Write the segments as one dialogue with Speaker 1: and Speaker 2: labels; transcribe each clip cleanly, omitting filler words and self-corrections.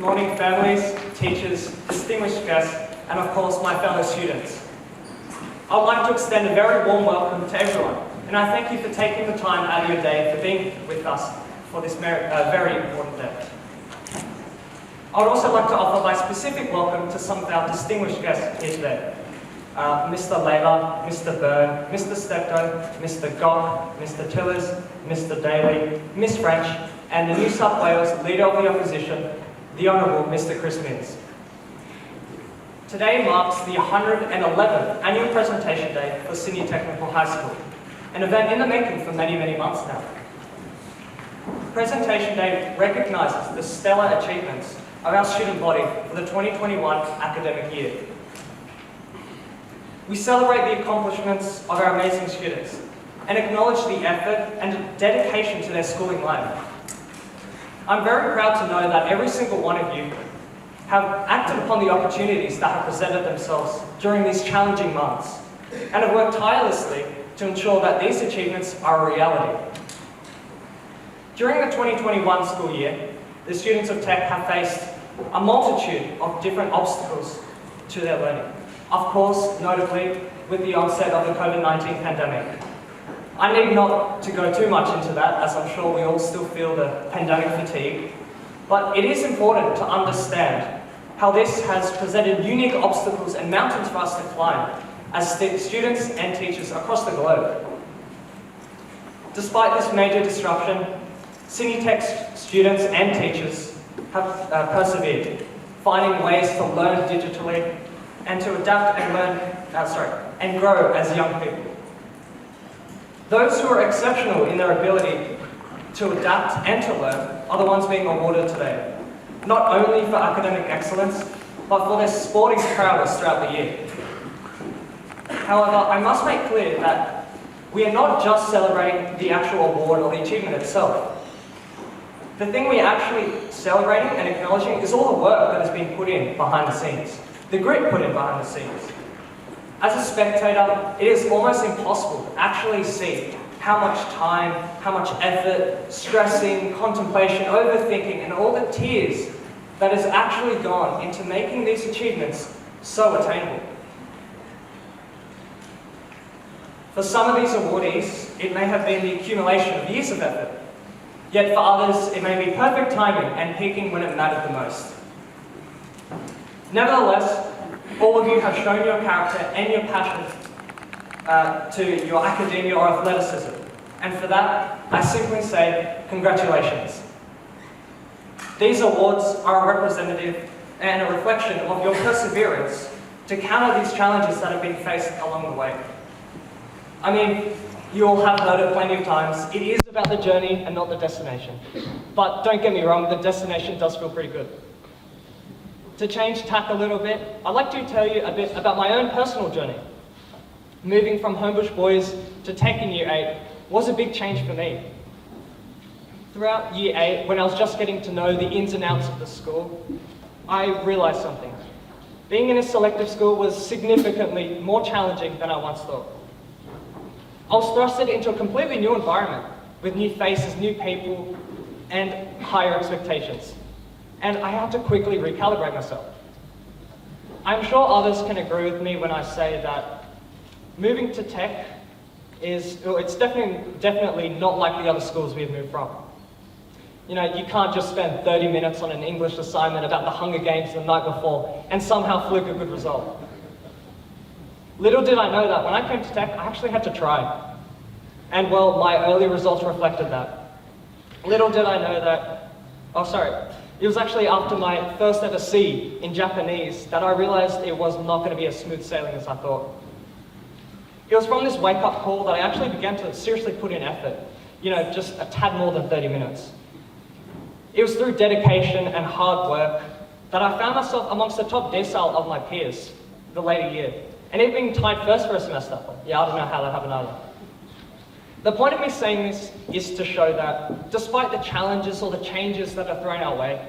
Speaker 1: morning, families, teachers, distinguished guests, and of course my fellow students. I would like to extend a very warm welcome to everyone, and I thank you for taking the time out of your day for being with us for this very important day. I would also like to offer my specific welcome to some of our distinguished guests here today. Mr. Layla, Mr. Byrne, Mr. Steptoe, Mr. Gock, Mr. Tillers, Mr. Daly, Miss French, and the New South Wales Leader of the Opposition, the Honourable Mr. Chris Minns. Today marks the 111th Annual Presentation Day for Sydney Technical High School, an event in the making for many, many months now. Presentation Day recognises the stellar achievements of our student body for the 2021 academic year. We celebrate the accomplishments of our amazing students and acknowledge the effort and dedication to their schooling life. I'm very proud to know that every single one of you have acted upon the opportunities that have presented themselves during these challenging months and have worked tirelessly to ensure that these achievements are a reality. During the 2021 school year, the students of Tech have faced a multitude of different obstacles to their learning. Of course, notably, with the onset of the COVID-19 pandemic. I need not to go too much into that, as I'm sure we all still feel the pandemic fatigue, but it is important to understand how this has presented unique obstacles and mountains for us to climb as students and teachers across the globe. Despite this major disruption, Sydney Tech's students and teachers have persevered, finding ways to learn digitally and to adapt and grow as young people. Those who are exceptional in their ability to adapt and to learn are the ones being awarded today, not only for academic excellence, but for their sporting prowess throughout the year. However, I must make clear that we are not just celebrating the actual award or the achievement itself. The thing we are actually celebrating and acknowledging is all the work that has been put in behind the scenes. The grit put in behind the scenes. As a spectator, it is almost impossible to actually see how much time, how much effort, stressing, contemplation, overthinking, and all the tears that has actually gone into making these achievements so attainable. For some of these awardees, it may have been the accumulation of years of effort, yet for others, it may be perfect timing and peaking when it mattered the most. Nevertheless, all of you have shown your character and your passion to your academia or athleticism. And for that, I simply say, congratulations. These awards are a representative and a reflection of your perseverance to counter these challenges that have been faced along the way. I mean, you all have heard it plenty of times. It is about the journey and not the destination. But don't get me wrong, the destination does feel pretty good. To change tack a little bit, I'd like to tell you a bit about my own personal journey. Moving from Homebush Boys to Tech in Year 8 was a big change for me. Throughout Year 8, when I was just getting to know the ins and outs of the school, I realised something. Being in a selective school was significantly more challenging than I once thought. I was thrusted into a completely new environment, with new faces, new people, and higher expectations. And I had to quickly recalibrate myself. I'm sure others can agree with me when I say that moving to Tech it's definitely not like the other schools we've moved from. You know, you can't just spend 30 minutes on an English assignment about the Hunger Games the night before and somehow fluke a good result. Little did I know that when I came to Tech, I actually had to try. And well, my early results reflected that. Little did I know that, it was actually after my first ever C in Japanese that I realised it was not going to be as smooth sailing as I thought. It was from this wake-up call that I actually began to seriously put in effort, just a tad more than 30 minutes. It was through dedication and hard work that I found myself amongst the top decile of my peers the later year, and even being tied first for a semester. Yeah, I don't know how that happened either. The point of me saying this is to show that despite the challenges or the changes that are thrown our way,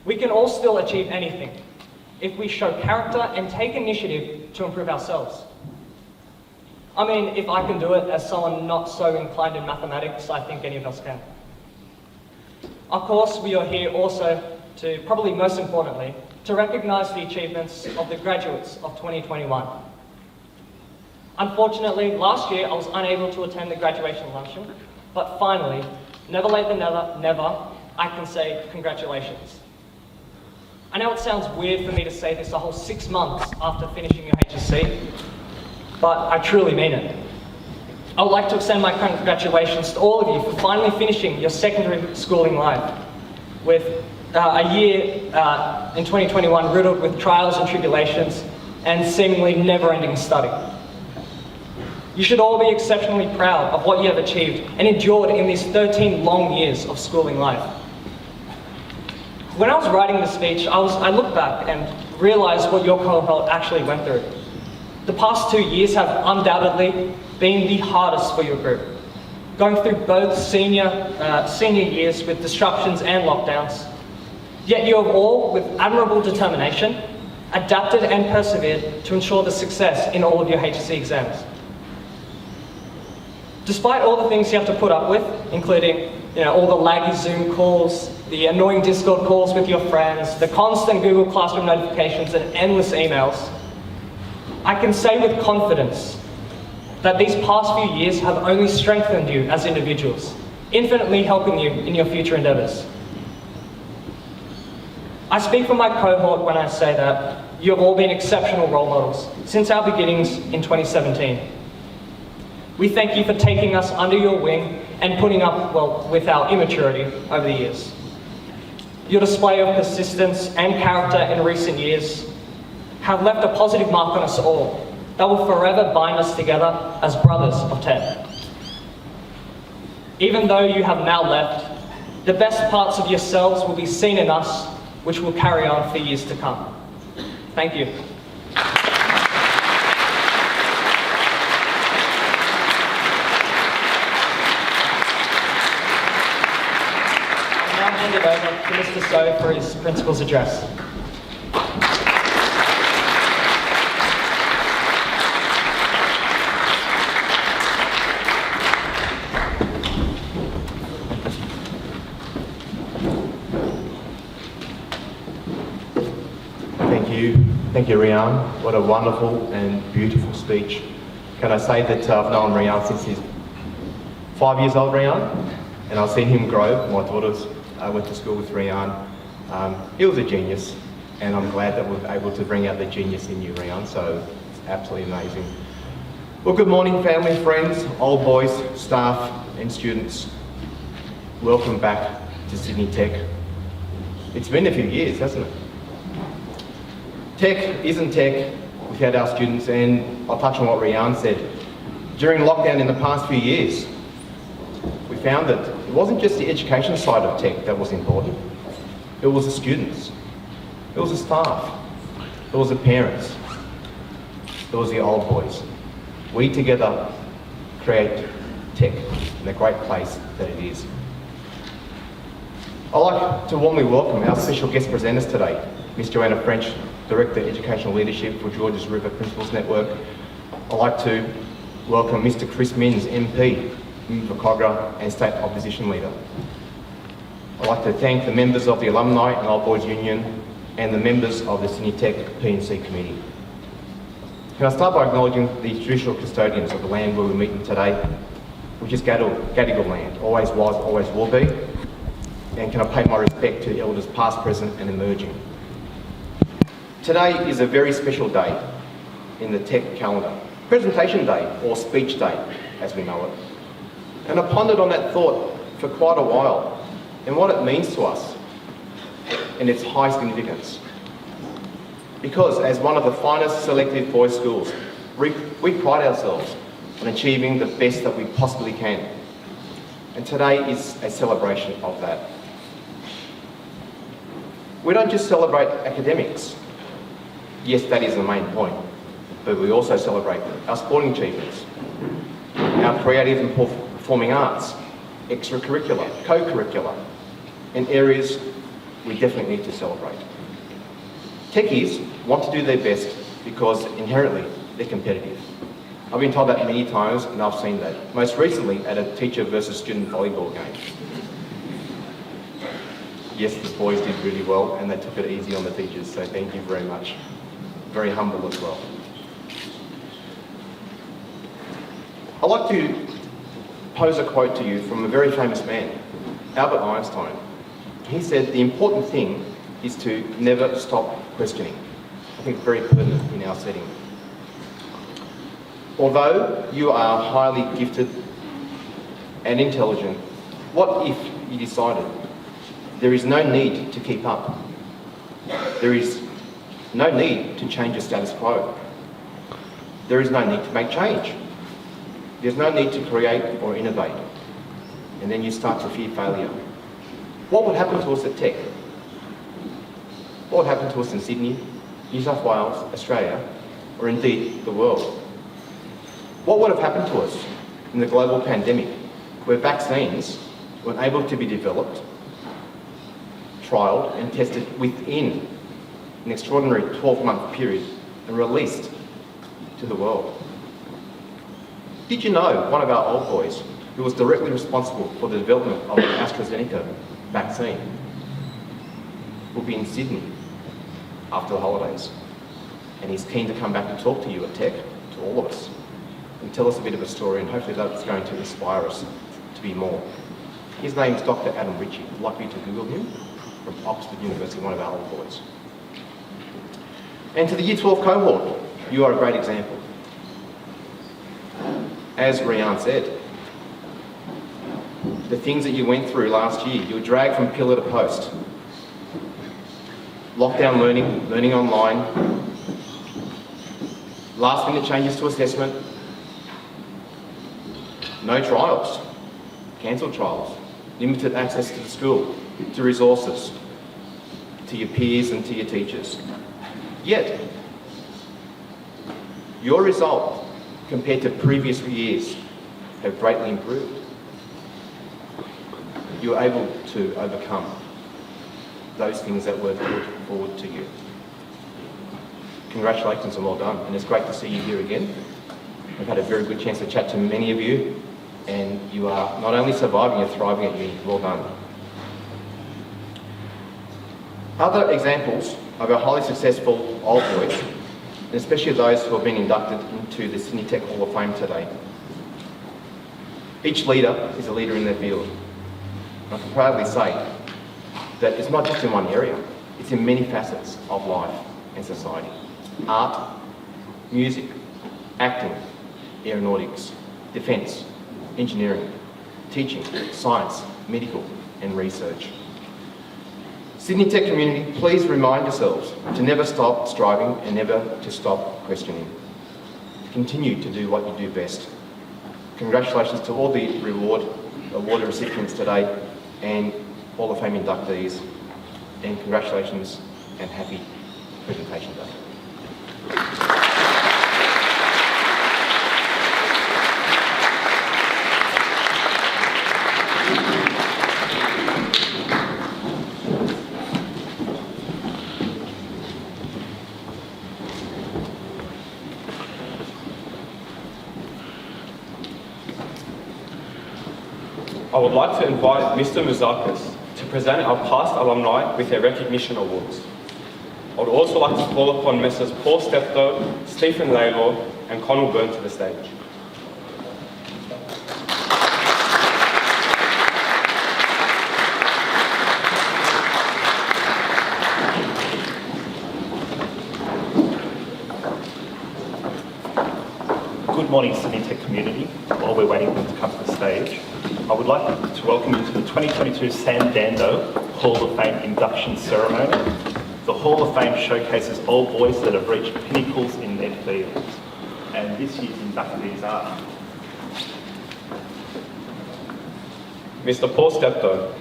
Speaker 1: we can all still achieve anything if we show character and take initiative to improve ourselves. I mean, if I can do it as someone not so inclined in mathematics, I think any of us can. Of course, we are here also to, probably most importantly, to recognise the achievements of the graduates of 2021. Unfortunately, last year I was unable to attend the graduation luncheon, but finally, never late than never, I can say congratulations. I know it sounds weird for me to say this a whole 6 months after finishing your HSC, but I truly mean it. I would like to extend my congratulations to all of you for finally finishing your secondary schooling life with a year in 2021 riddled with trials and tribulations and seemingly never-ending study. You should all be exceptionally proud of what you have achieved and endured in these 13 long years of schooling life. When I was writing this speech, I looked back and realised what your cohort actually went through. The past 2 years have undoubtedly been the hardest for your group, going through both senior years with disruptions and lockdowns. Yet you have all, with admirable determination, adapted and persevered to ensure the success in all of your HSC exams. Despite all the things you have to put up with, including all the laggy Zoom calls, the annoying Discord calls with your friends, the constant Google Classroom notifications and endless emails, I can say with confidence that these past few years have only strengthened you as individuals, infinitely helping you in your future endeavours. I speak for my cohort when I say that you have all been exceptional role models since our beginnings in 2017. We thank you for taking us under your wing and putting up, with our immaturity over the years. Your display of persistence and character in recent years have left a positive mark on us all that will forever bind us together as brothers of TED. Even though you have now left, the best parts of yourselves will be seen in us, which will carry on for years to come. Thank you. I'll now hand it over to Mr. So for his principal's address.
Speaker 2: Thank you, Giann. What a wonderful and beautiful speech. Can I say that I've known Giann since he's 5 years old, Giann, and I've seen him grow. My daughters went to school with Giann. He was a genius, and I'm glad that we're able to bring out the genius in you, Giann, so it's absolutely amazing. Well, good morning, family, friends, old boys, staff, and students. Welcome back to Sydney Tech. It's been a few years, hasn't it? Tech isn't tech without our students, and I'll touch on what Giann said. During lockdown in the past few years, we found that it wasn't just the education side of tech that was important. It was the students, it was the staff, it was the parents, it was the old boys. We together create tech in the great place that it is. I'd like to warmly welcome our special guest presenters today, Ms. Joanna French, Director Educational Leadership for Georges River Principals Network. I'd like to welcome Mr. Chris Minns, MP, for Cogra and State Opposition Leader. I'd like to thank the members of the Alumni and Old Boys Union and the members of the Sydney Tech P&C Committee. Can I start by acknowledging the traditional custodians of the land where we're meeting today, which is Gadigal land, always was, always will be. And can I pay my respect to the elders past, present and emerging. Today is a very special day in the tech calendar. Presentation day, or speech day, as we know it. And I pondered on that thought for quite a while, and what it means to us, and its high significance. Because as one of the finest selective boys' schools, we pride ourselves on achieving the best that we possibly can. And today is a celebration of that. We don't just celebrate academics. Yes, that is the main point, but we also celebrate our sporting achievements, our creative and performing arts, extracurricular, co-curricular, and areas we definitely need to celebrate. Techies want to do their best because inherently they're competitive. I've been told that many times and I've seen that, most recently at a teacher versus student volleyball game. yes, the boys did really well and they took it easy on the teachers, so thank you very much. Very humble as well. I'd like to pose a quote to you from a very famous man, Albert Einstein. He said, the important thing is to never stop questioning. I think very pertinent in our setting. Although you are highly gifted and intelligent, what if you decided there is no need to keep up? There is no need to change the status quo. There is no need to make change. There's no need to create or innovate. And then you start to fear failure. What would happen to us at Tech? What would happen to us in Sydney, New South Wales, Australia, or indeed the world? What would have happened to us in the global pandemic, where vaccines were able to be developed, trialled and tested within an extraordinary 12-month period and released to the world? Did you know one of our old boys, who was directly responsible for the development of the AstraZeneca vaccine, will be in Sydney after the holidays? And he's keen to come back and talk to you at Tech, to all of us, and tell us a bit of a story, and hopefully that's going to inspire us to be more. His name's Dr. Adam Ritchie. I'd like you to Google him, from Oxford University, one of our old boys. And to the Year 12 cohort, you are a great example. As Giann said, the things that you went through last year, you were dragged from pillar to post. Lockdown learning online, last minute changes to assessment, no trials, cancelled trials, limited access to the school, to resources, to your peers and to your teachers. Yet, your result compared to previous years have greatly improved. You were able to overcome those things that were put forward to you. Congratulations and well done. And it's great to see you here again. I've had a very good chance to chat to many of you, and you are not only surviving, you're thriving at uni. Well done. Other examples of our highly successful old boys, and especially those who have been inducted into the Sydney Tech Hall of Fame today. Each leader is a leader in their field. I can proudly say that it's not just in one area, it's in many facets of life and society. Art, music, acting, aeronautics, defence, engineering, teaching, science, medical and research. Sydney Tech community, please remind yourselves to never stop striving and never to stop questioning. Continue to do what you do best. Congratulations to all the award recipients today and Hall of Fame inductees, and congratulations and happy presentation day.
Speaker 3: I would like to invite Mr. Mouzakis to present our past alumni with their recognition awards. I would also like to call upon Messrs. Paul Steptoe, Stephen Laylor and Connell Byrne to the stage.
Speaker 4: Good morning, Sydney Tech community. While we're waiting for them to come to the stage, I would like to welcome you to the 2022 Sandando Hall of Fame induction ceremony. The Hall of Fame showcases old boys that have reached pinnacles in their fields. And this year's inductees are
Speaker 3: Mr. Paul Steptoe.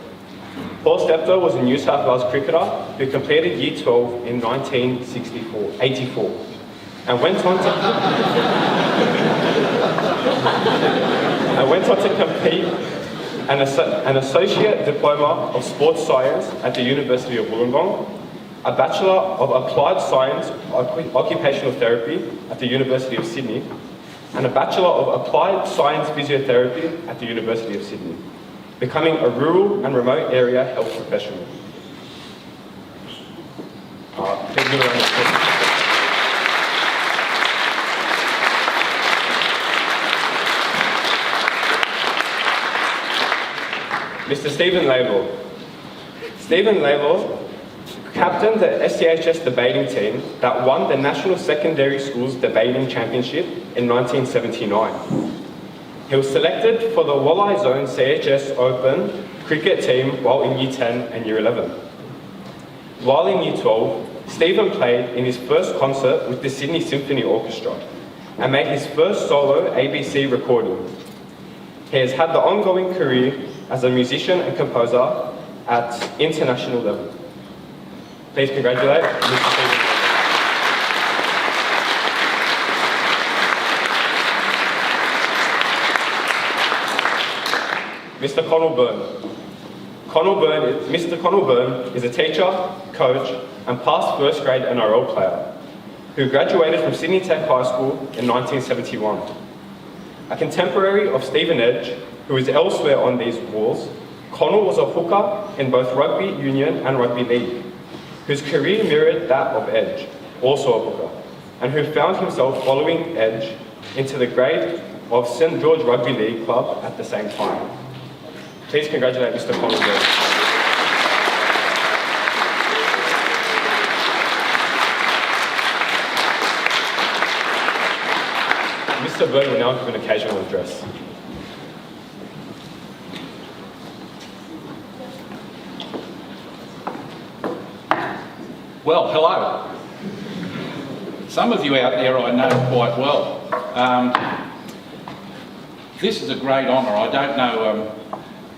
Speaker 3: Paul Steptoe was a New South Wales cricketer who completed Year 12 in 1984 and went on to complete an Associate Diploma of Sports Science at the University of Wollongong, a Bachelor of Applied Science Occupational Therapy at the University of Sydney, and a Bachelor of Applied Science Physiotherapy at the University of Sydney, becoming a rural and remote area health professional. Mr. Stephen Lavel. Stephen Lavel captained the STHS debating team that won the National Secondary Schools Debating Championship in 1979. He was selected for the Walleye Zone STHS Open cricket team while in Year 10 and Year 11. While in Year 12, Stephen played in his first concert with the Sydney Symphony Orchestra and made his first solo ABC recording. He has had the ongoing career as a musician and composer at international level. Please congratulate Mr. Stephen. Mr. Connell Byrne. Mr. Connell Byrne is a teacher, coach, and past first grade NRL player who graduated from Sydney Tech High School in 1971. A contemporary of Stephen Edge, who is elsewhere on these walls, Connell was a hooker in both rugby union and rugby league, whose career mirrored that of Edge, also a hooker, and who found himself following Edge into the grade of St George Rugby League Club at the same time. Please congratulate Mr. Connell Byrne. Mr. Byrne will now give an occasional address.
Speaker 5: Well, hello. Some of you out there I know quite well. This is a great honour. I don't know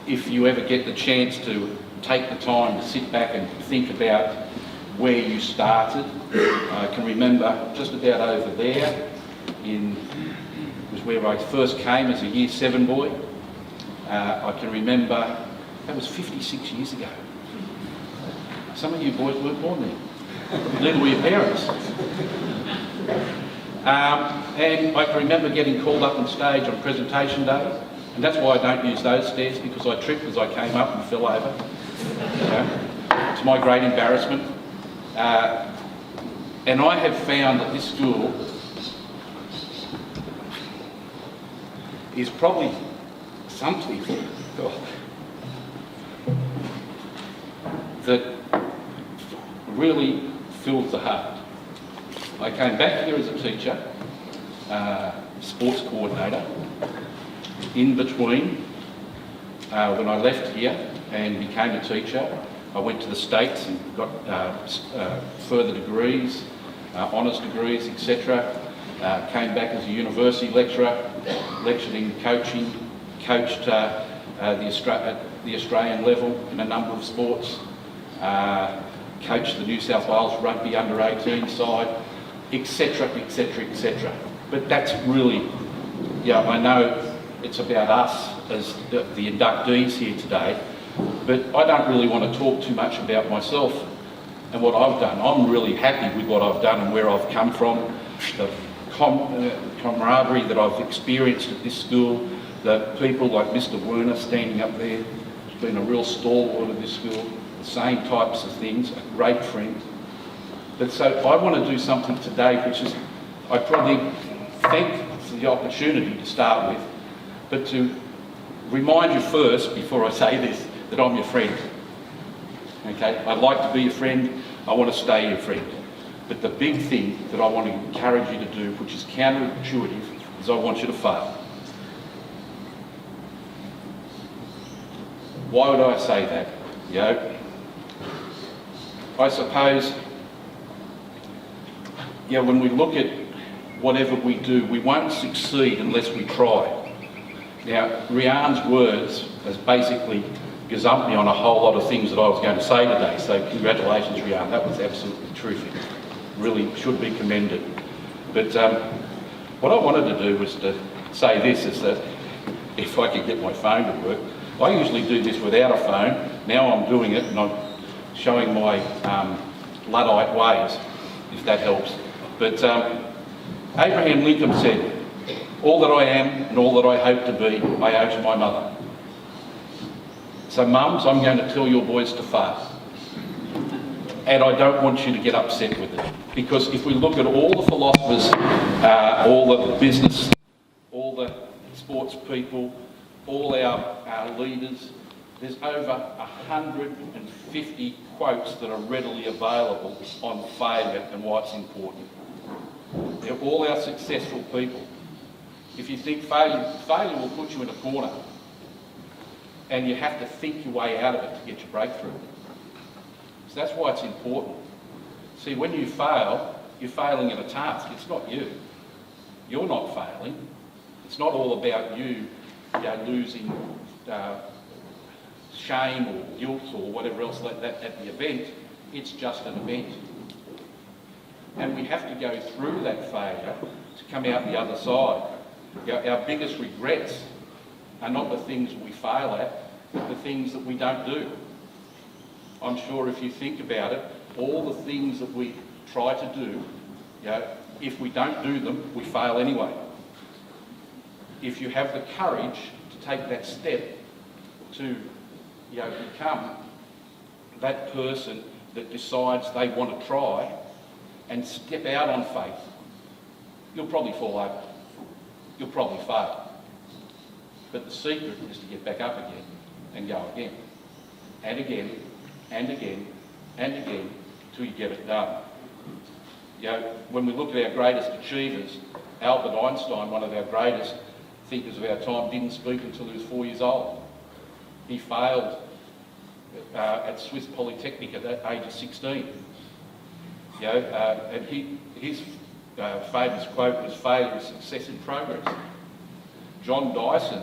Speaker 5: if you ever get the chance to take the time to sit back and think about where you started. I can remember just about over there was where I first came as a Year 7 boy. I can remember, that was 56 years ago. Some of you boys weren't born then. Neither were your parents. And I can remember getting called up on stage on presentation day, and that's why I don't use those stairs, because I tripped as I came up and fell over. To my great embarrassment. And I have found that this school is probably something that really fills the heart. I came back here as a teacher, sports coordinator. In between, when I left here and became a teacher, I went to the States and got further degrees, honours degrees, etc. Came back as a university lecturer, lectured in coaching, coached at the Australian level in a number of sports, coached the New South Wales rugby under-18 side, etc, etc, etc. But that's really, yeah, I know it's about us as the inductees here today, but I don't really want to talk too much about myself and what I've done. I'm really happy with what I've done and where I've come from, the camaraderie that I've experienced at this school, the people like Mr. Werner standing up there, who's been a real stalwart of this school, the same types of things, a great friend. But so I want to do something today which is, I probably thank for the opportunity to start with, but to remind you first, before I say this, that I'm your friend. Okay, I'd like to be your friend, I want to stay your friend. But the big thing that I want to encourage you to do, which is counterintuitive, is I want you to fail. Why would I say that? You know, I suppose, yeah, when we look at whatever we do, we won't succeed unless we try. Now, Giann's words has basically gazumped me on a whole lot of things that I was going to say today, so congratulations, Giann, that was absolutely terrific. Really should be commended. But what I wanted to do was to say this, is that if I could get my phone to work, I usually do this without a phone, now I'm doing it and I'm showing my Luddite ways, if that helps. But Abraham Lincoln said, "All that I am and all that I hope to be, I owe to my mother." So mums, I'm going to tell your boys to fail. And I don't want you to get upset with it. Because if we look at all the philosophers, all the business, all the sports people, all our leaders, There's over 150 quotes that are readily available on failure and why it's important. They're all our successful people. If you think failure will put you in a corner, and you have to think your way out of it to get your breakthrough. So that's why it's important. See, when you fail, you're failing at a task. It's not you. You're not failing. It's not all about you, losing shame or guilt or whatever else like that at the event. It's just an event. And we have to go through that failure to come out the other side. Our biggest regrets are not the things we fail at, but the things that we don't do. I'm sure if you think about it, all the things that we try to do, if we don't do them, we fail anyway. If you have the courage to take that step to become that person that decides they want to try and step out on faith, you'll probably fall over. You'll probably fail. But the secret is to get back up again and go again and again and again and again till you get it done. When we look at our greatest achievers, Albert Einstein, one of our greatest thinkers of our time, didn't speak until he was 4 years old. He failed at Swiss Polytechnic at the age of 16. And his famous quote was, "Failure is success in progress." James Dyson,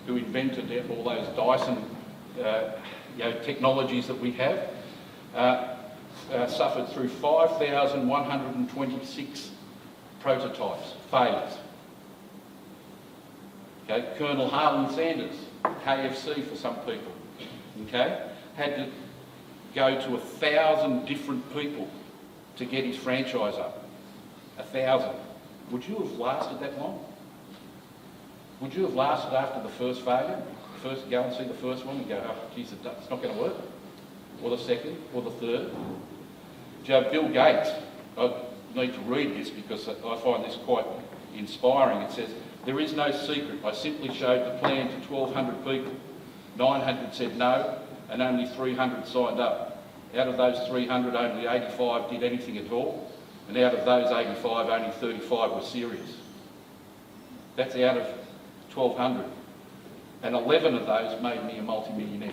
Speaker 5: who invented all those Dyson technologies that we have, suffered through 5,126 prototypes, failures. Colonel Harlan Sanders, KFC for some people, had to go to 1,000 different people to get his franchise up. 1,000. Would you have lasted that long? Would you have lasted after the first failure? First, go and see the first one and go, oh, geez, it's not going to work. Or the second, or the third. Bill Gates, I need to read this because I find this quite inspiring. It says, "There is no secret. I simply showed the plan to 1,200 people. 900 said no, and only 300 signed up. Out of those 300, only 85 did anything at all, and out of those 85, only 35 were serious." That's out of 1,200. And 11 of those made me a multi-millionaire.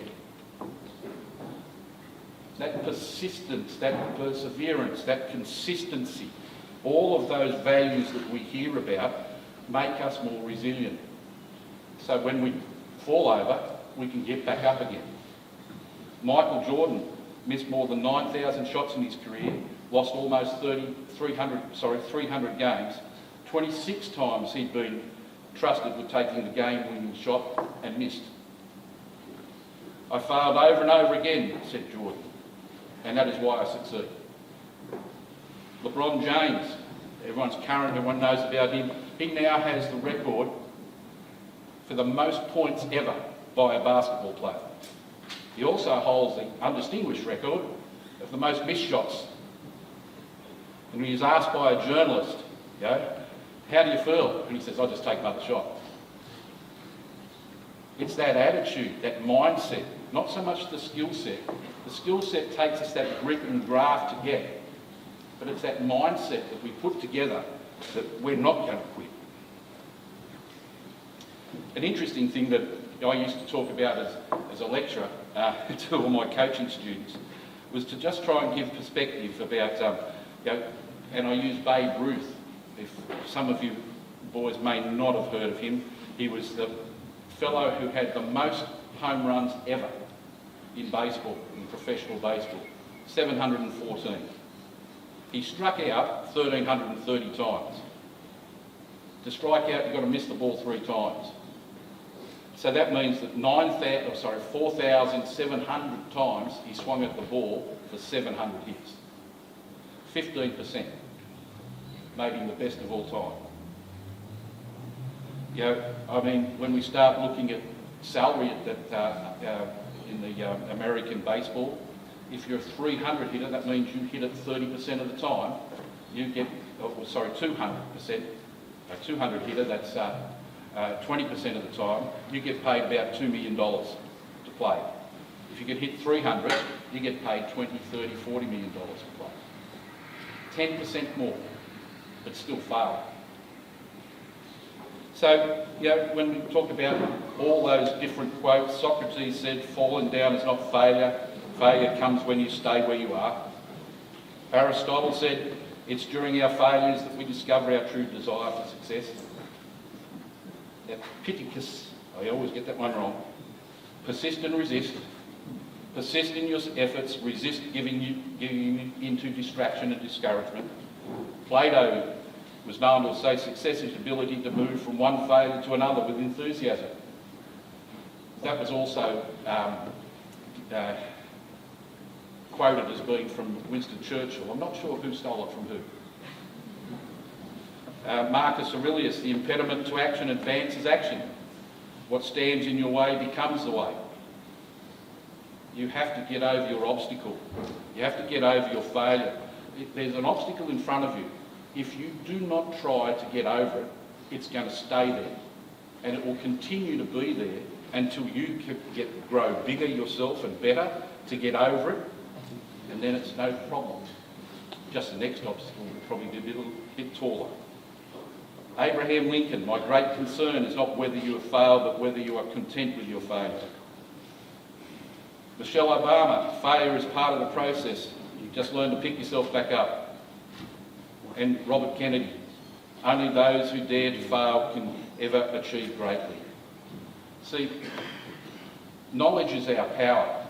Speaker 5: That persistence, that perseverance, that consistency, all of those values that we hear about make us more resilient. So when we fall over, we can get back up again. Michael Jordan missed more than 9,000 shots in his career, lost almost 300 games. 26 times he'd been trusted with taking the game-winning shot and missed. "I failed over and over again," said Jordan, "and that is why I succeed." LeBron James, everyone's current, everyone knows about him. He now has the record for the most points ever by a basketball player. He also holds the undistinguished record of the most missed shots. And he was asked by a journalist, "How do you feel?" And he says, "I just take another shot." It's that attitude, that mindset, not so much the skill set. The skill set takes us that grit and graft to get. But it's that mindset that we put together that we're not going to quit. An interesting thing that I used to talk about as a lecturer to all my coaching students was to just try and give perspective about, and I use Babe Ruth. If some of you boys may not have heard of him, he was the fellow who had the most home runs ever in baseball, in professional baseball, 714. He struck out 1,330 times. To strike out, you've got to miss the ball 3 times. So that means that 4,700 times he swung at the ball for 700 hits. 15%. Made him the best of all time. When we start looking at salary in the American baseball, if you're a 300 hitter, that means you hit it 30% of the time. You get, 200%. A 200 hitter, that's 20% of the time, you get paid about $2 million to play. If you can hit 300, you get paid $20, $30, $40 million to play. 10% more, but still fail. So, when we talk about all those different quotes, Socrates said, falling down is not failure. Failure comes when you stay where you are. Aristotle said, it's during our failures that we discover our true desire for success. Epictetus, I always get that one wrong. Persist and resist. Persist in your efforts, resist giving into distraction and discouragement. Plato was known to say success is the ability to move from one failure to another with enthusiasm. That was also quoted as being from Winston Churchill. I'm not sure who stole it from who. Marcus Aurelius, the impediment to action advances action. What stands in your way becomes the way. You have to get over your obstacle. You have to get over your failure. If there's an obstacle in front of you. If you do not try to get over it, it's going to stay there. And it will continue to be there until you grow bigger yourself and better to get over it. And then it's no problem. Just the next obstacle will probably be a little bit taller. Abraham Lincoln, my great concern is not whether you have failed, but whether you are content with your failure. Michelle Obama, failure is part of the process. You just learn to pick yourself back up. And Robert Kennedy, only those who dare to fail can ever achieve greatly. See, knowledge is our power.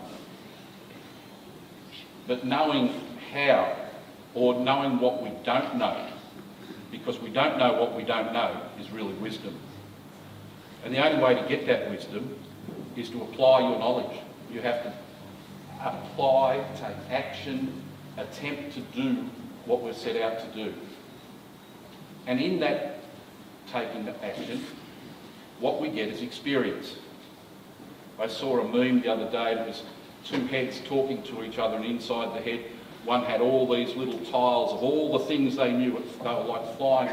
Speaker 5: But knowing how, or knowing what we don't know, because we don't know what we don't know, is really wisdom. And the only way to get that wisdom is to apply your knowledge. You have to apply, take action, attempt to do what we're set out to do. And in that taking the action, what we get is experience. I saw a meme the other day, it was two heads talking to each other, and inside the head, one had all these little tiles of all the things they knew. They were like flying,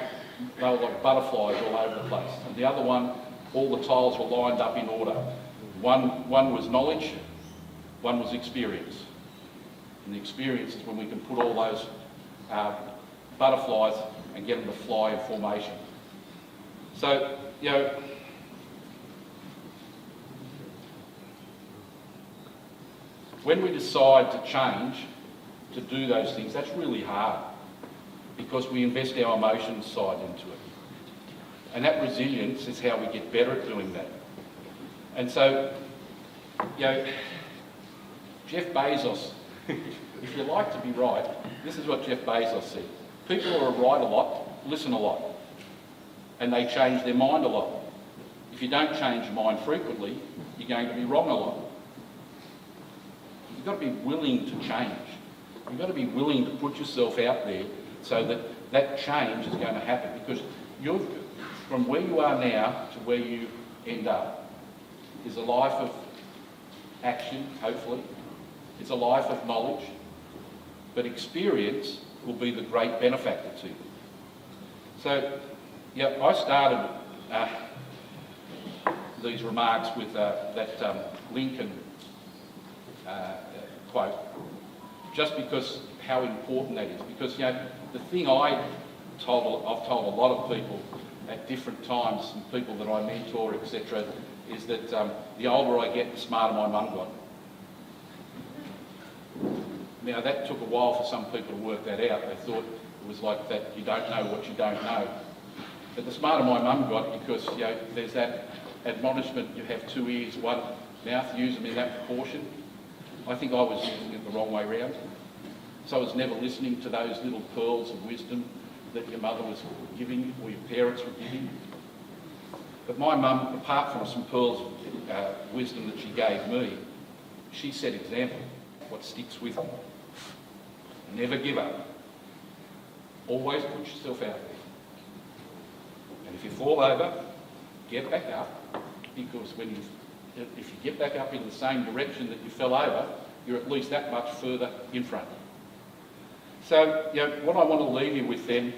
Speaker 5: they were like butterflies all over the place. And the other one, all the tiles were lined up in order. One was knowledge, one was experience. And the experience is when we can put all those butterflies and get them to fly in formation. So, when we decide to change, to do those things, that's really hard because we invest our emotions side into it. And that resilience is how we get better at doing that. And so, Jeff Bezos, if you like to be right, this is what Jeff Bezos said. People who are right a lot, listen a lot, and they change their mind a lot. If you don't change your mind frequently, you're going to be wrong a lot. You've got to be willing to change. You've got to be willing to put yourself out there so that that change is going to happen, because from where you are now to where you end up is a life of action, hopefully. It's a life of knowledge, but experience will be the great benefactor to you. So, I started these remarks with that Lincoln quote, just because how important that is. Because the thing I've told a lot of people at different times, and people that I mentor, etc., is that the older I get, the smarter my mum got. Now that took a while for some people to work that out. They thought it was like that, you don't know what you don't know. But the smarter my mum got, because there's that admonishment, you have two ears, one mouth, use them in that proportion. I think I was using it the wrong way round. So I was never listening to those little pearls of wisdom that your mother was giving you, or your parents were giving you. But my mum, apart from some pearls of wisdom that she gave me, she set example. What sticks with me. Never give up. Always put yourself out there. And if you fall over, get back up, because if you get back up in the same direction that you fell over, you're at least that much further in front. So, what I want to leave you with then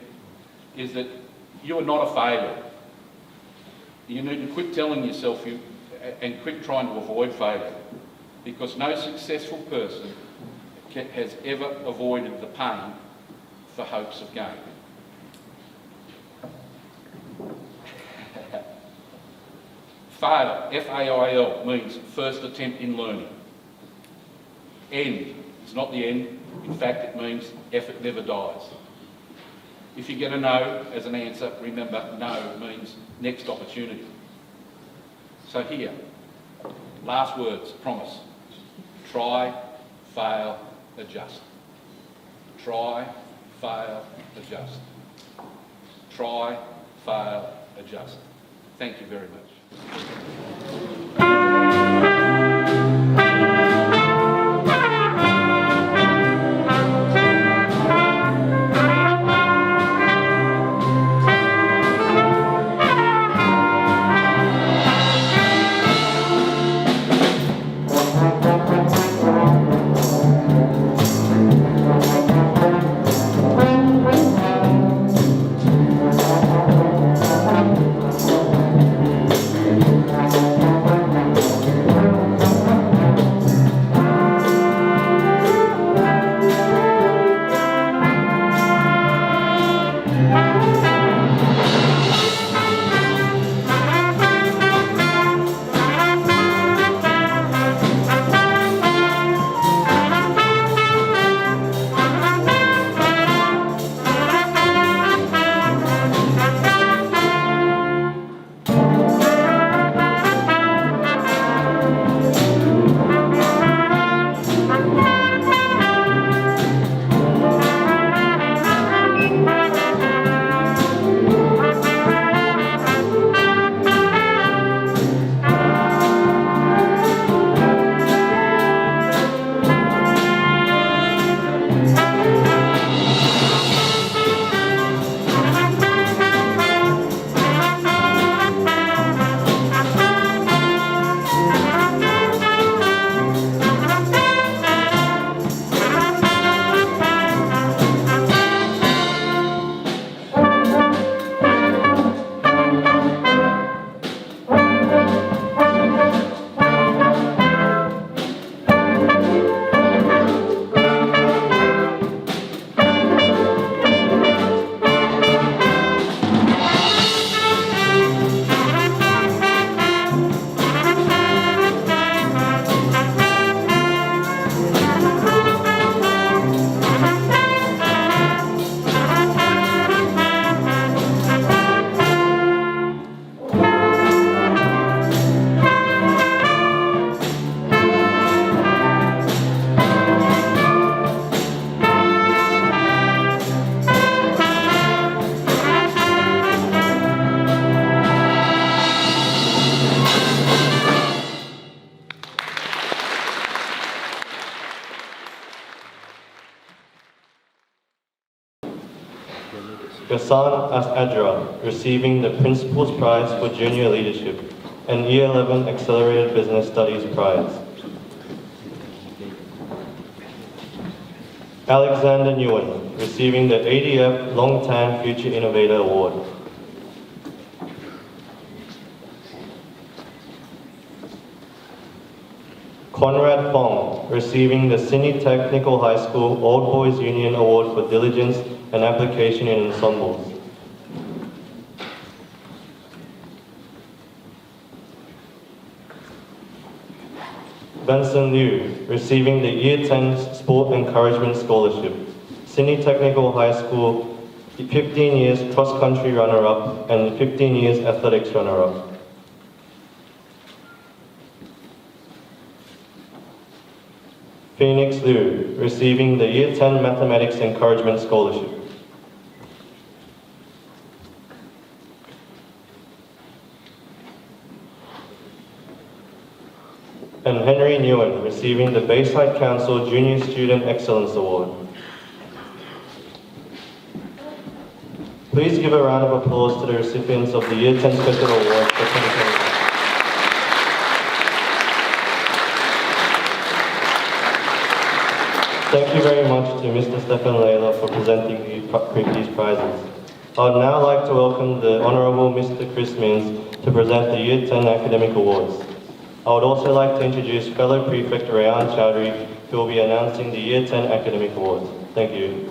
Speaker 5: is that you are not a failure. You need to quit telling yourself and quit trying to avoid failure, because no successful person has ever avoided the pain for hopes of gain. Fail, F-A-I-L, means first attempt in learning. End is not the end. In fact, it means effort never dies. If you get a no as an answer, remember no means next opportunity. So here, last words, promise. Try, fail, adjust. Try, fail, adjust. Try, fail, adjust. Thank you very much.
Speaker 6: Giann Adra, receiving the Principal's Prize for Junior Leadership and Year 11 Accelerated Business Studies Prize. Alexander Nguyen, receiving the ADF Long-Time Future Innovator Award. Conrad Fong, receiving the Sydney Technical High School Old Boys Union Award for Diligence and Application in Ensembles. Benson Liu, receiving the Year 10 Sport Encouragement Scholarship, Sydney Technical High School, 15 years cross-country runner-up and 15 years athletics runner-up. Phoenix Liu, receiving the Year 10 Mathematics Encouragement Scholarship. And Henry Nguyen, receiving the Bayside Council Junior Student Excellence Award. Please give a round of applause to the recipients of the Year 10 Special Award for 2021. Thank you very much to Mr. Stefan Layla for presenting these prizes. I would now like to welcome the Honourable Mr. Chris Minns to present the Year 10 Academic Awards. I would also like to introduce fellow Prefect Rayan Chowdhury, who will be announcing the Year 10 Academic Awards. Thank you.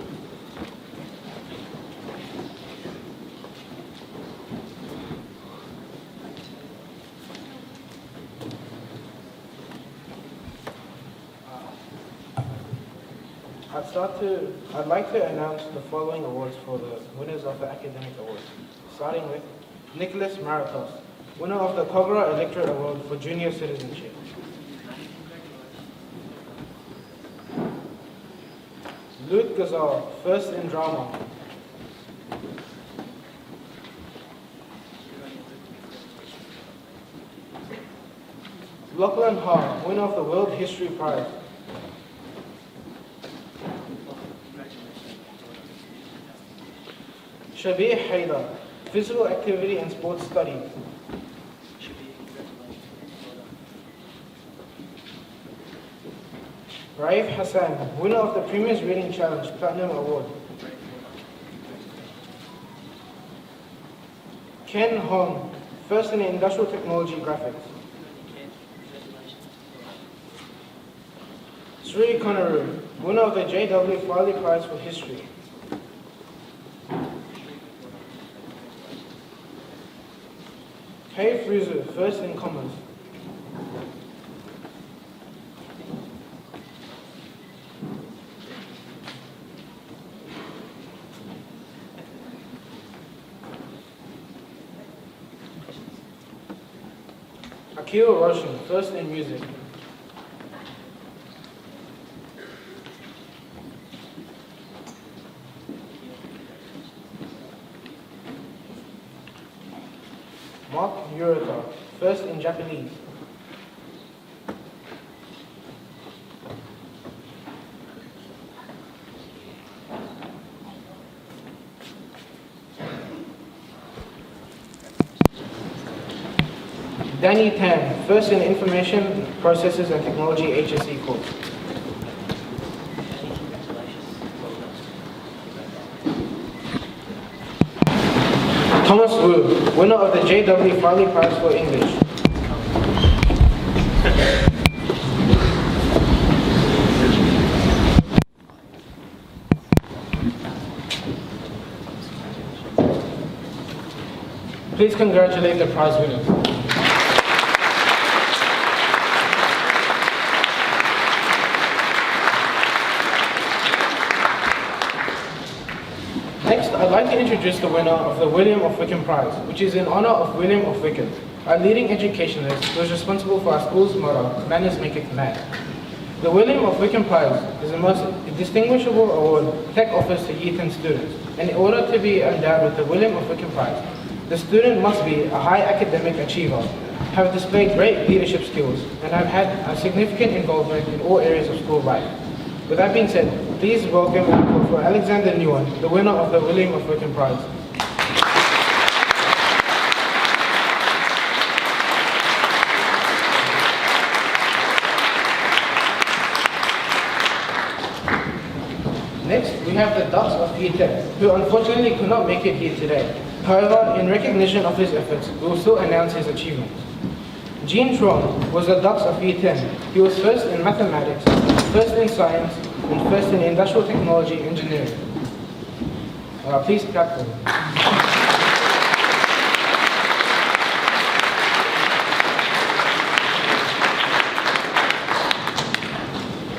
Speaker 7: I'd like to announce the following awards for the winners of the academic awards, starting with Nicholas Maratos, winner of the Kogra Electorate Award for Junior Citizenship. Luke Gazal, first in drama. Lachlan Ha, winner of the World History Prize. Shabir Haidar, Physical Activity and Sports Studies. Raif Hassan, winner of the Premier's Reading Challenge Platinum Award. Ken Hong, first in Industrial Technology Graphics. Sri Konaru, winner of the J.W. Farley Prize for History. Kay Fruzu, first in Commerce. Akil Roshan, first in Music. Mark Urata, first in Japanese. Danny Tam, first in Information Processes and Technology HSC course. Thomas Wu, winner of the J.W. Farley Prize for English. Please congratulate the prize winners. Next, I'd like to introduce the winner of the William of Wickham Prize, which is in honor of William of Wickham, a leading educationalist who is responsible for our school's motto, Manners Make It Mad. The William of Wickham Prize is the most distinguishable award Tech offers to Year 10 students, and in order to be endowed with the William of Wickham Prize, the student must be a high academic achiever, have displayed great leadership skills, and have had a significant involvement in all areas of school life. With that being said, please welcome and call for Alexander Nguyen, the winner of the William of Wickham Prize. Next, we have the Ducks of Year 10, who unfortunately could not make it here today. However, in recognition of his efforts, we will still announce his achievements. Jean Tron was the Ducks of Year 10. He was first in mathematics, first in science, and first in industrial technology engineering. Please clap for him.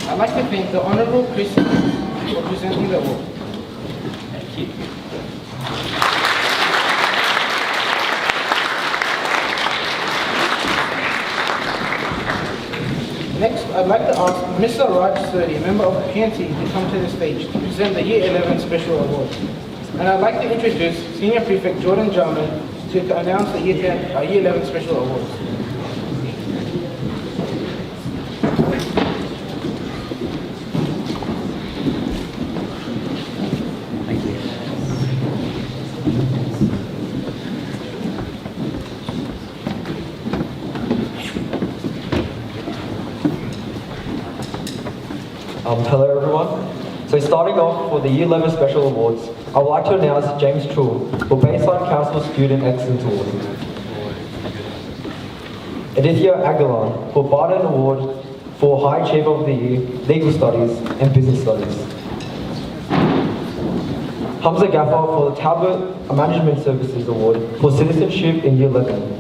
Speaker 7: I'd like to thank the Honourable Chris for presenting the award. Thank you. Next, I'd like to ask Mr. Raj Sturdy, member of PNT, to come to the stage to present the Year 11 Special Award. And I'd like to introduce Senior Prefect Jordan Jarman to announce the Year 11 Special Awards.
Speaker 8: Hello everyone. So starting off for the Year 11 Special Awards, I would like to announce James Trull for Bayside Council Student Excellence Award. Aditya Aguilar for Barton Award for High Achiever of the Year, Legal Studies and Business Studies. Hamza Gafar for the Talbot Management Services Award for Citizenship in Year 11.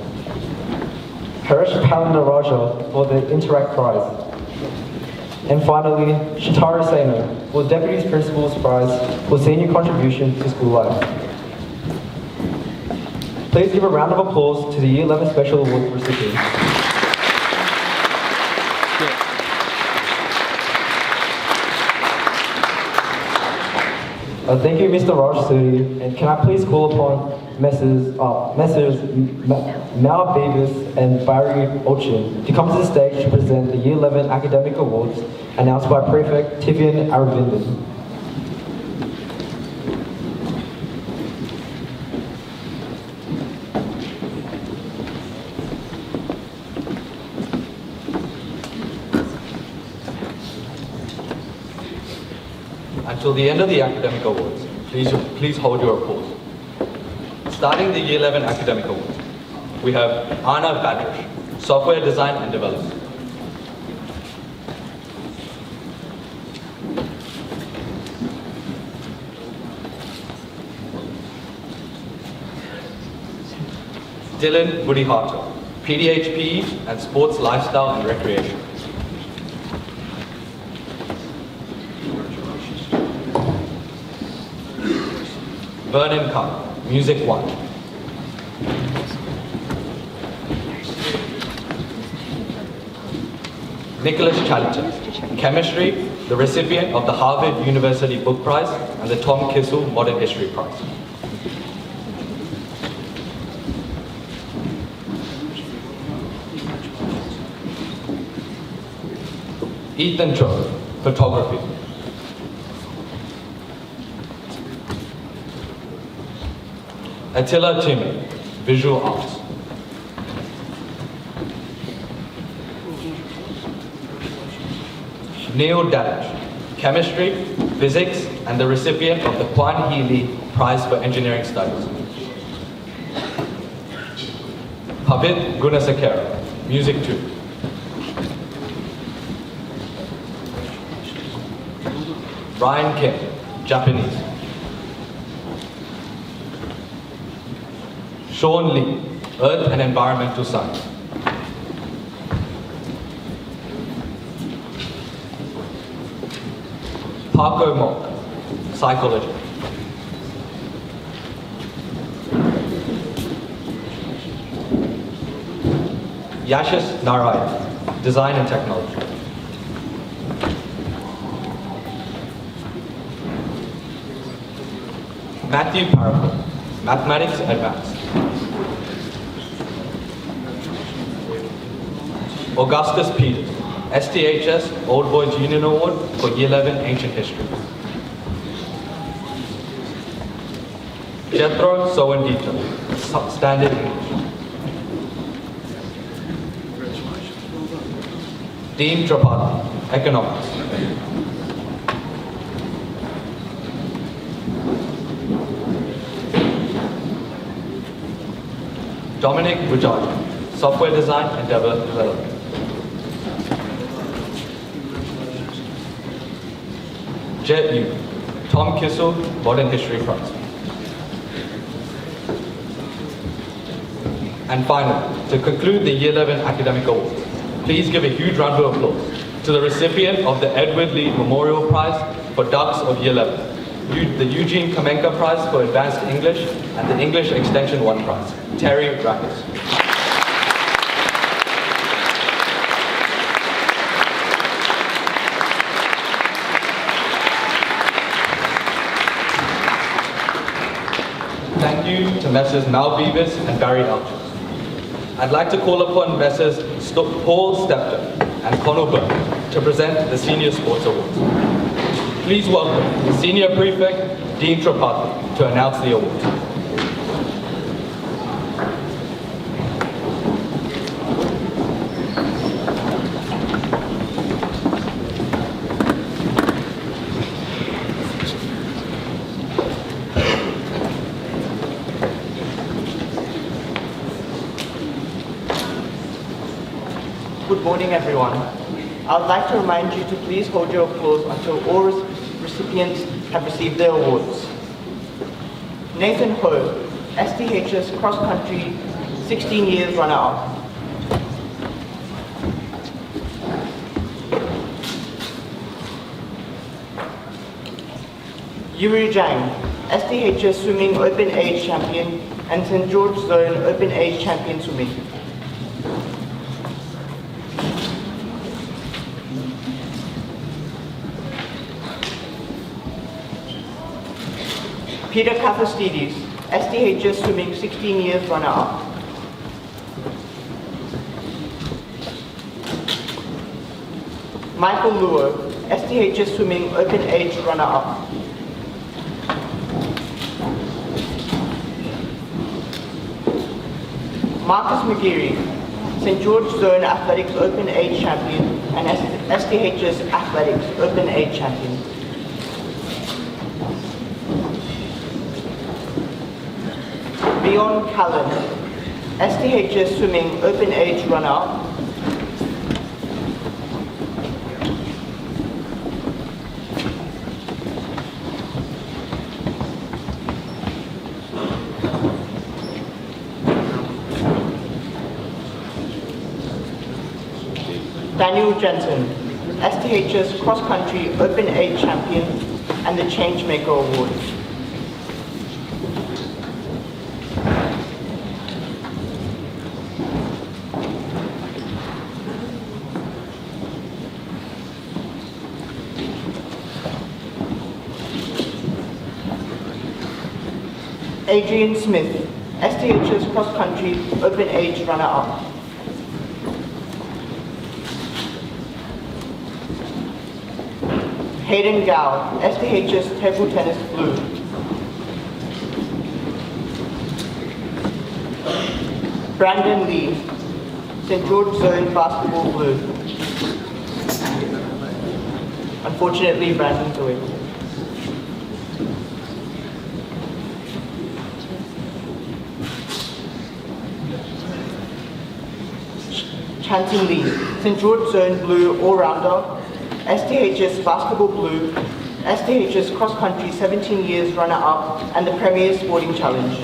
Speaker 8: Harish Palandaraja for the Interact Prize. And finally, Shatara Saino for Deputy Principal's Prize for Senior Contribution to School Life. Please give a round of applause to the Year 11 Special Award recipients. Thank you, Mr. Raj Suri, and can I please call upon Messrs. Mal Beavis and Barry Ochin to come to the stage to present the Year 11 Academic Awards announced by Prefect Tivian Aravindan.
Speaker 9: Until the end of the academic awards, please hold your applause. Starting the Year 11 academic awards, we have Arnav Badrish, Software Design and Development. Dylan Budihato, PDHPE and Sports Lifestyle and Recreation. Vernon Cup, Music 1. Nicholas Challenger, Chemistry, the recipient of the Harvard University Book Prize and the Tom Kissel Modern History Prize. Ethan Cho, Photography. Attila Timmy, Visual Arts. Neil Dadich, Chemistry, Physics, and the recipient of the Kwan Hee Lee Prize for Engineering Studies. Pavit Gunasakera, Music 2. Ryan Kim, Japanese. Sean Lee, Earth and Environmental Science. Parko Mok, Psychology. Yashis Narayan, Design and Technology. Matthew Parapet, Mathematics Advanced. Augustus Peters, STHS Old Boys Union Award for Year 11 Ancient History. Jethro Sowandito, Standard English. Dean Tripathi, Economics. Dominic Bujaji, Software Design and Development. Jet Yu, Tom Kissel, Modern History Prize. And finally, to conclude the Year 11 Academic Awards, please give a huge round of applause to the recipient of the Edward Lee Memorial Prize for Ducks of Year 11, the Eugene Kamenka Prize for Advanced English, and the English Extension 1 Prize, Terry Rackers. Thank you to Messrs. Mal Beavis and Barry Alchers. I'd like to call upon Messrs. Paul Stepton and Connell Burke to present the Senior Sports Awards. Please welcome the Senior Prefect, Dean Tripathi, to announce the awards.
Speaker 10: Good morning, everyone. I would like to remind you to please hold your applause until all recipients have received their awards. Nathan Ho, STHS Cross Country 16 years runner-up. Yuri Giann, STHS Swimming Open Age Champion and St. George Zone Open Age Champion Swimming. Peter Kathastidis, STHS Swimming 16 years runner-up. Michael Luo, STHS Swimming Open Age runner-up. Marcus McGeary, St. George Zone Athletics Open Age Champion and STHS Athletics Open Age Champion. Bjorn Callan, STHS Swimming Open Age runner-up. Daniel Jensen, STHS Cross Country Open Age Champion and the Changemaker Award. Adrian Smith, STHS Cross Country Open Age runner-up. Hayden Gao, STHS Table Tennis Blue. Brandon Lee, St. George Zone Basketball Blue. Unfortunately, Brandon's away. Chanting Lee, St. George Zone Blue All-Rounder. STHS Basketball Blue, STHS Cross Country 17 years runner-up and the Premier Sporting Challenge.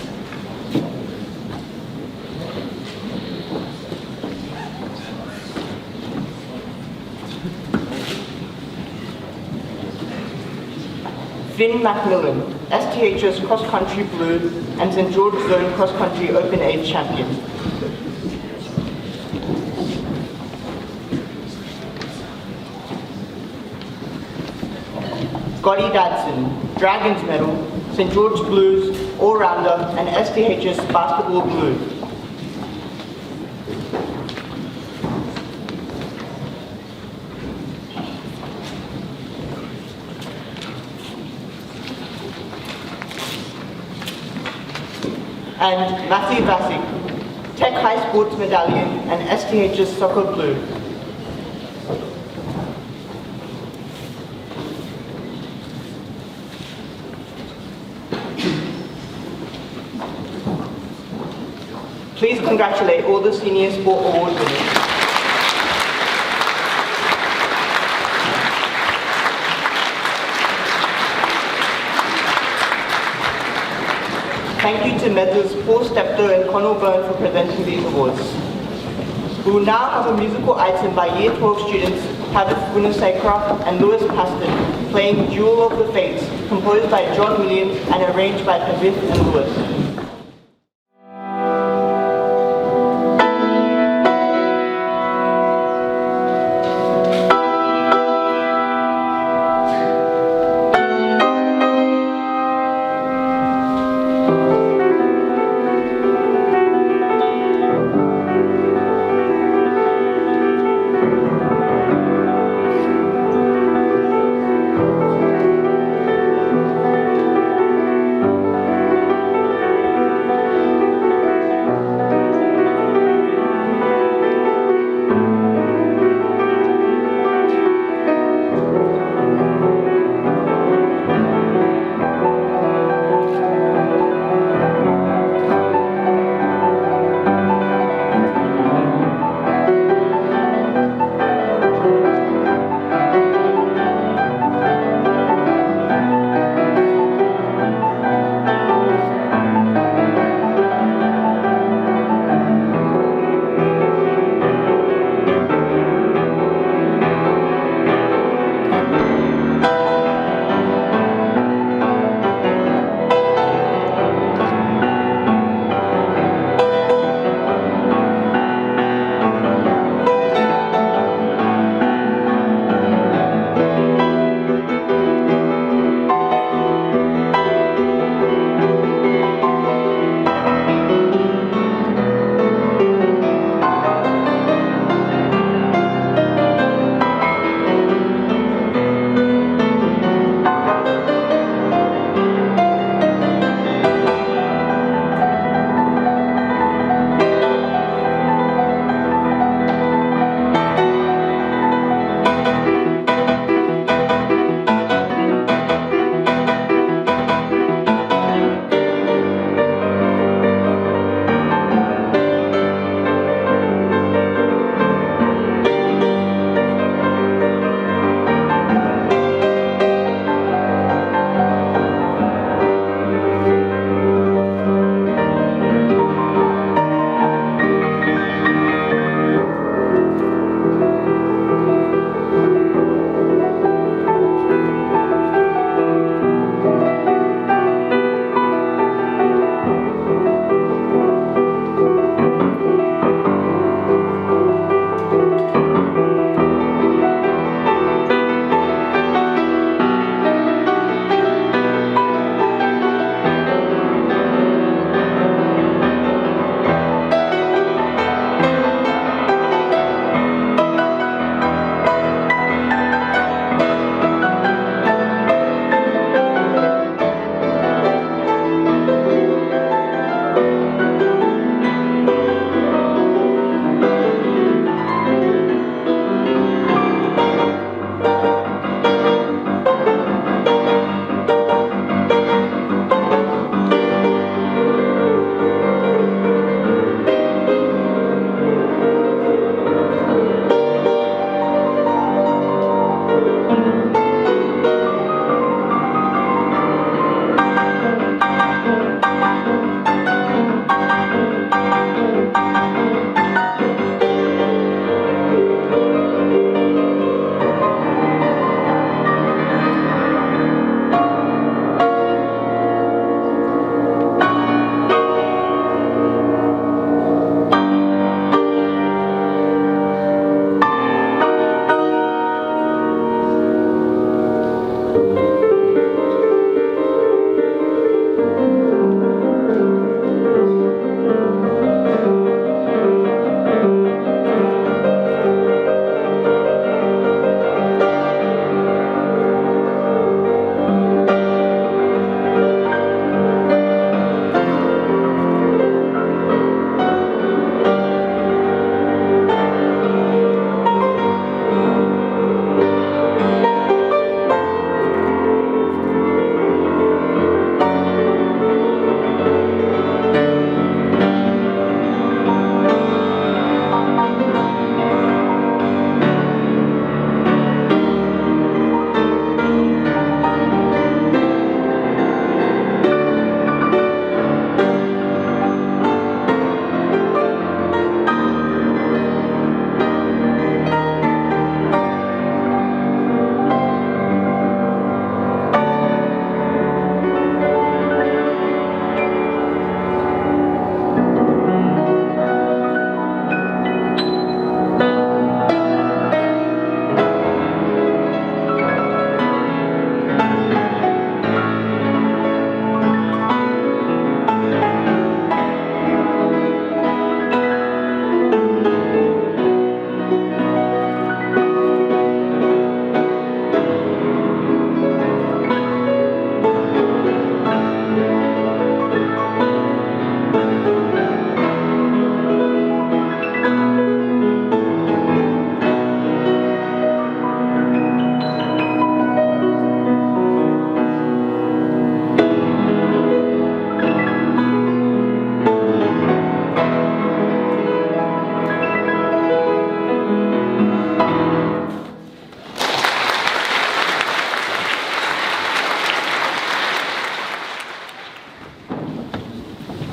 Speaker 10: Finn Macmillan, STHS Cross Country Blue and St. George Zone Cross Country Open Age Champion. Scotty Dadson, Dragons Medal, St. George Blues, All-Rounder and STHS Basketball Blue. And Matthew Vasic, Tech High Sports Medallion and STHS Soccer Blue. Please congratulate all the Senior Sport Award winners. Thank you to Meadows, Paul Steptoe and Connell Byrne for presenting these awards. We will now have a musical item by Year 12 students Tavis Gunasekara and Lewis Paston playing Jewel of the Fates, composed by John Williams and arranged by Pavith and Lewis.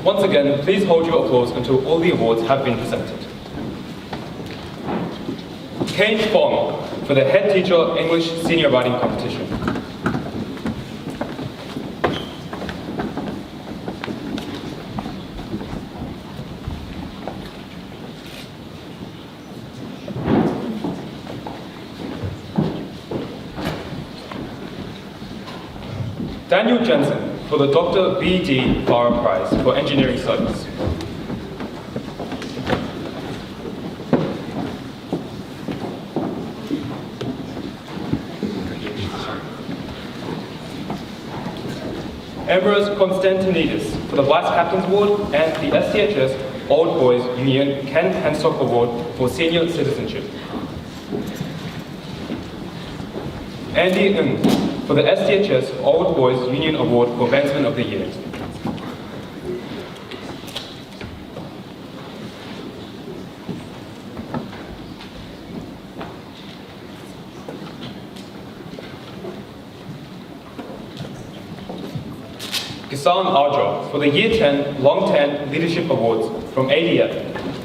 Speaker 3: Once again, please hold your applause until all the awards have been presented. Kane Fong for the Head Teacher English Senior Writing Competition. Daniel Jensen for the Dr. B.D. Farah Prize for Engineering Studies. Ambrose Konstantinidis for the Vice Captain's Award and the STHS Old Boys Union Ken Hansock Award for Senior Citizenship. Andy Ng for the STHS Old Boys Union Award for Advancement of the Year. Giann Ardra for the Year 10 Long 10 Leadership Awards from ADF.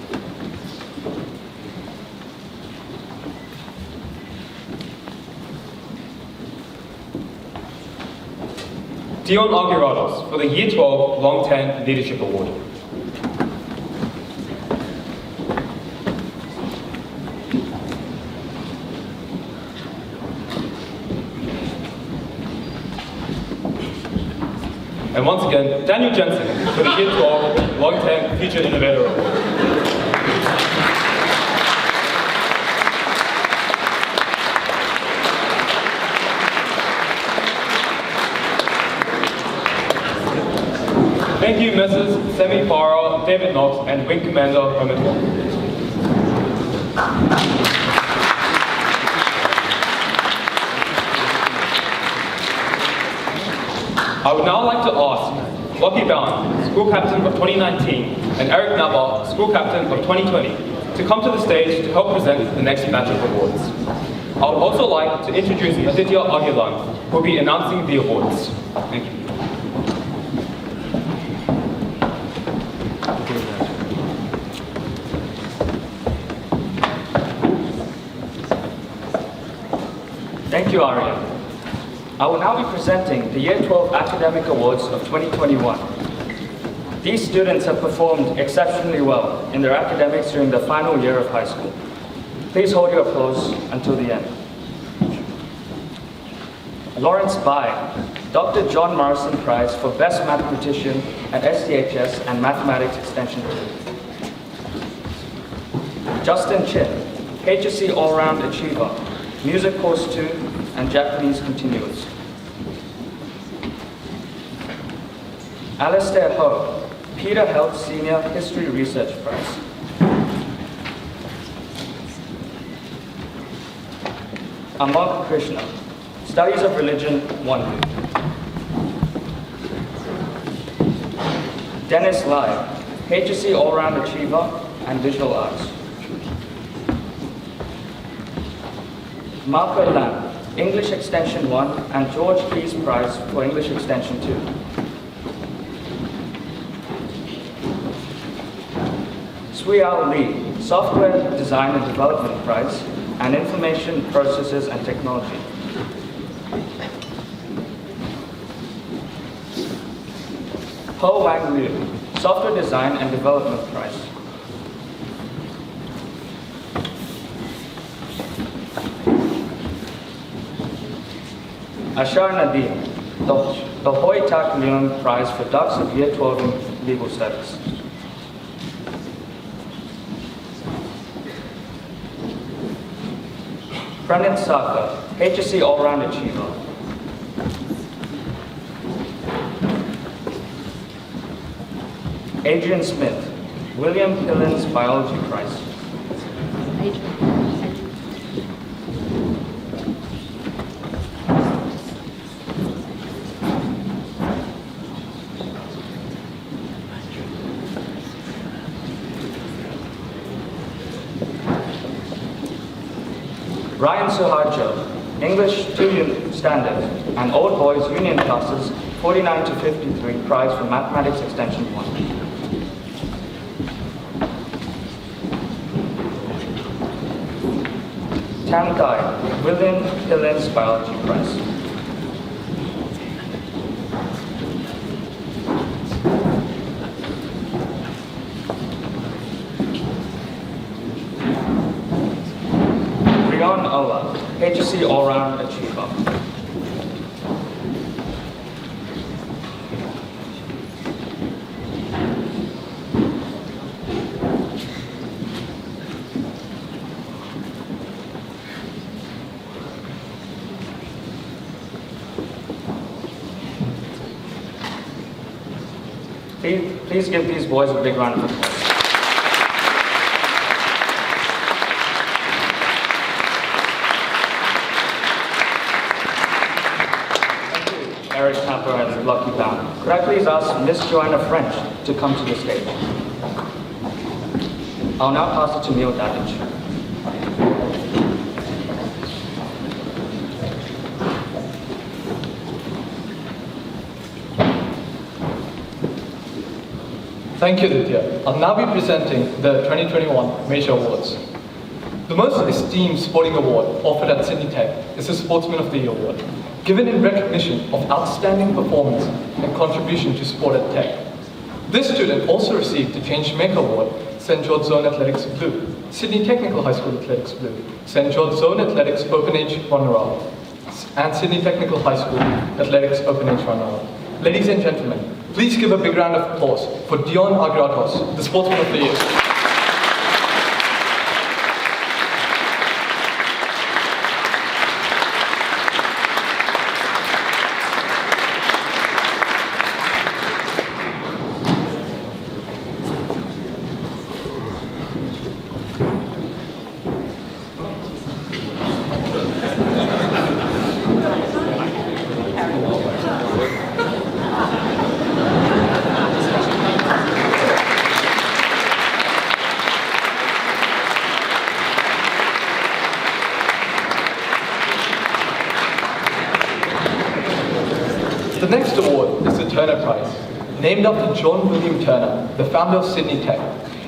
Speaker 3: Dion Aguirados for the Year 12 Long 10 Leadership Award. And once again, Daniel Jensen for the Year 12 Long 10 Future Innovator Award. Thank you, Headmisters Semi Para, David Knox, and Wing Commander Herman Wong. I would now like to ask Lockie Bowen, School Captain of 2019, and Eric Navar, School Captain of 2020, to come to the stage to help present the next batch of awards. I would also like to introduce Aditya Aguilan, who will be announcing the awards. Thank you.
Speaker 11: Thank you, Arya. I will now be presenting the Year 12 Academic Awards of 2021. These students have performed exceptionally well in their academics during the final year of high school. Please hold your applause until the end. Lawrence Bai, Dr. John Morrison Prize for Best Mathematician at STHS and Mathematics Extension 2. Justin Chin, HSC All-Round Achiever, Music Course 2 and Japanese Continuous. Alistair Ho, Peter Health Senior History Research Prize. Amar Krishna, Studies of Religion 1. Dennis Lai, HSC All-Round Achiever and Visual Arts. Marco Lam, English Extension 1 and George Pease Prize for English Extension 2. Suyao Lee, Software Design and Development Prize and Information Processes and Technology. Ho Wang Liu, Software Design and Development Prize. Ashar Nadim, the Hoi Tak Leung Prize for Ducks of Year 12 in Legal Studies. Pranit Saka, HSC All-Round Achiever. Adrian Smith, William Pillins Biology Prize. Ryan Suharjo, English 2 Standard and Old Boys Union Classes 49 to 53 Prize for Mathematics Extension 1. Tam Dai, William Pillins Biology Prize. Rion Ola, HSC All-Round Achiever. Please give these boys a big round of applause. Thank you, Eric Tapper and Lucky Bound. Could I please ask Miss Joanna French to come to the stage? I'll now pass it to Neil Dadich.
Speaker 9: Thank you, Aditya. I'll now be presenting the 2021 Major Awards. The most esteemed sporting award offered at Sydney Tech is the Sportsman of the Year Award, given in recognition of outstanding performance and contribution to sport at Tech. This student also received the Changemaker Award, St. George Zone Athletics Blue, Sydney Technical High School Athletics Blue, St. George Zone Athletics Open Age Runner-Up, and Sydney Technical High School Athletics Open Age Runner-Up. Ladies and gentlemen, please give a big round of applause for Giann Agrados, the Sportsman of the Year. Turner Prize, named after John William Turner, the founder of Sydney Tech.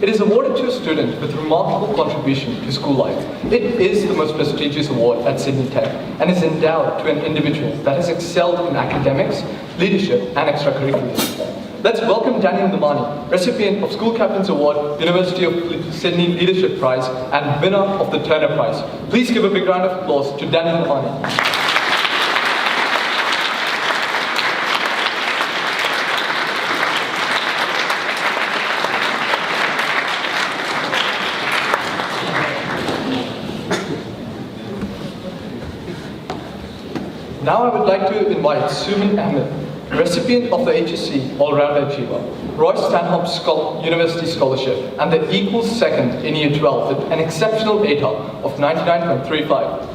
Speaker 9: It is awarded to a student with remarkable contribution to school life. It is the most prestigious award at Sydney Tech and is endowed to an individual that has excelled in academics, leadership and extracurriculars. Let's welcome Daniel Damani, recipient of School Captain's Award, University of Sydney Leadership Prize and winner of the Turner Prize. Please give a big round of applause to Daniel Damani. Now I would like to invite Suman Ahmed, recipient of the HSC All-Rounder Achiever, Roy Stanhope University Scholarship, and the equals second in Year 12 with an exceptional ATAR of 99.35.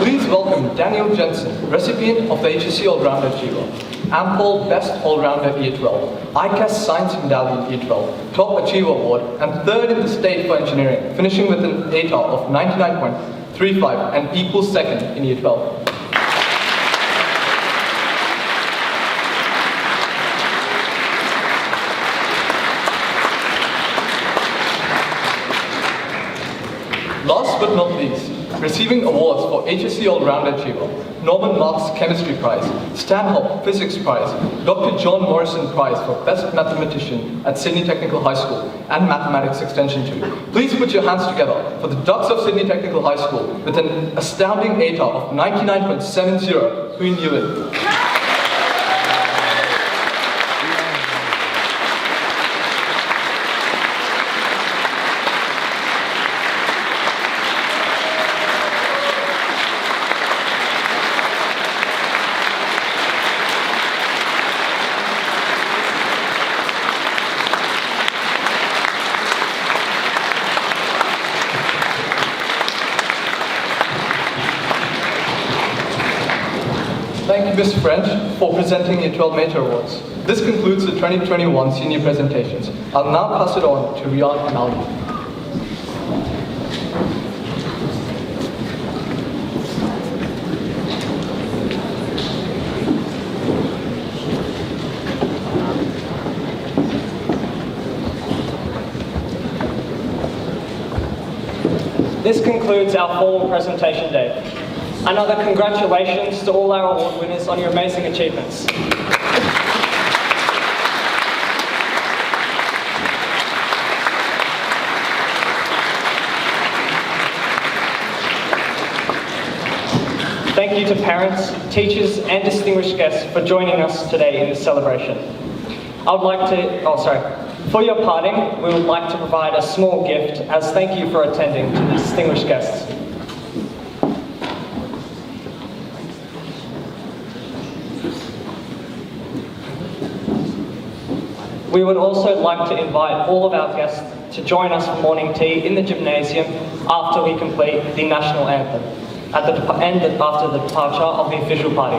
Speaker 9: Please welcome Daniel Jensen, recipient of the HSC All-Rounder Achiever, Ampol Best All-Rounder Year 12, ICAS Science Medallion Year 12, Top Achiever Award, and third in the state for engineering, finishing with an ATAR of 99.35 and equals second in Year 12. Last but not least, receiving awards for HSC All-Rounder Achiever, Norman Marks Chemistry Prize, Stanhope Physics Prize, Dr. John Morrison Prize for Best Mathematician at Sydney Technical High School, and Mathematics Extension 2. Please put your hands together for the Ducks of Sydney Technical High School with an astounding ATAR of 99.70, Queen Ewan. Thank you, Ms. French, for presenting your 12 major awards. This concludes the 2021 senior presentations. I'll now pass it on to Giann and Ali.
Speaker 1: This concludes our formal presentation day. Another congratulations to all our award winners on your amazing achievements. Thank you to parents, teachers and distinguished guests for joining us today in this celebration. For your parting, we would like to provide a small gift as thank you for attending to the distinguished guests. We would also like to invite all of our guests to join us for morning tea in the gymnasium after we complete the national anthem, after the departure of the official party.